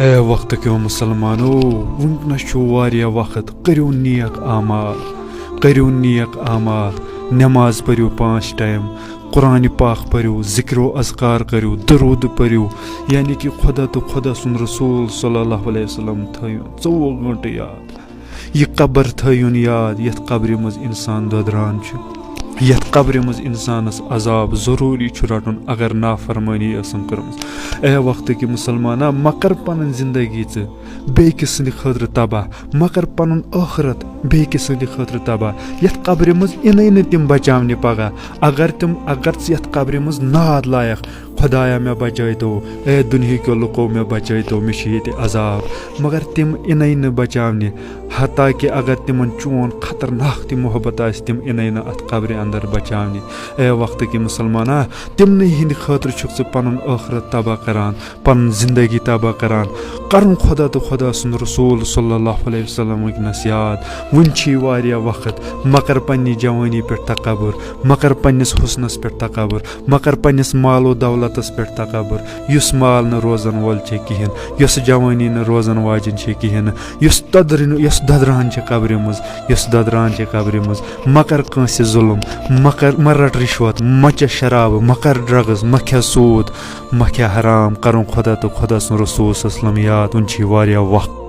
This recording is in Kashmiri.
اے وقت کیو مسلمانو ونکس چھُ واریاہ وقت کٔرِو نیک اعمال نٮ۪ماز پٔرِو 5 ٹایم قرآنہِ پاک پٔرِو ذِکر و اذکار کٔرِو درود پٔرِو یعنی کہِ خۄدا تہٕ خۄدا سُنٛد رسوٗل صلی اللہ علیہ وسلم تھٲیِو 24 گٲنٛٹہٕ یاد یہِ قبر تھٲیُن یاد یَتھ قبرِ منٛز اِنسان دۄدران چھُ یَتھ قبرِ منٛز اِنسانَس عذاب ضروٗری چھُ رَٹُن اگر نافرمٲنی ٲسٕم کٔرمٕژ اے وقتٕکہِ مُسلمانا مہ کر پنٕنۍ زندگی ژٕ بیٚکہِ سٕنٛدِ خٲطرٕ تباہ مہ کر پنُن ٲخرت بیٚکہِ سٕنٛدِ خٲطرٕ تباہ یَتھ قبرِ منٛز یِنٕے نہٕ تِم بچاونہِ پگاہ اگر ژٕ یَتھ قبرِ منٛز ناد لایکھ خۄدایا مےٚ بچٲیتو اے دُنہِکیو لُکو مےٚ بچٲیتو مےٚ چھِ ییٚتہِ عذاب مگر تِم یِنَے نہٕ بچاونہِ حتاکہِ اگر تِمن چون خطرناک تہِ محبت آسہِ تِم یِنَے نہٕ اَتھ قبرِ انٛدر بچاونہِ اے وقتٕکہِ مُسلمانا تِمنٕے ہِنٛدِ خٲطرٕ چھُکھ ژٕ پنُن ٲخرت تباہ کران پنُن زندگی تباہ کران کرُن خۄدا تہٕ خۄدا سُنٛد رسوٗل صلی اللہ علیہ وسلم وٕنکٮ۪نس یاد وُنہِ چھُے واریاہ وقت مہ کر پننہِ جوٲنی پٮ۪ٹھ تکبر مہ کر پننِس حُسنس پٮ۪ٹھ تکبر مہ کر پننِس مال و دولتس پٮ۪ٹھ تکبر یُس مال نہٕ روزن وول چھِ کِہینۍ یۄس جوٲنی نہٕ روزن واجٮ۪ن چھِ کِہینۍ نہٕ یۄس دۄدران چھِ قبرِ منٛز مہ کر کٲنٛسہِ ظُلم مہ رٹ رِشوت مہ چے شرابہٕ مہ کر ڈرگٕز مہ کھے سوٗد مہ کھے حرام کرُن خۄدا تہٕ خۄدا سُنٛد رسوٗل صلی اللہ علیہ وسلم یاد وُنہِ چھُے واریاہ وقت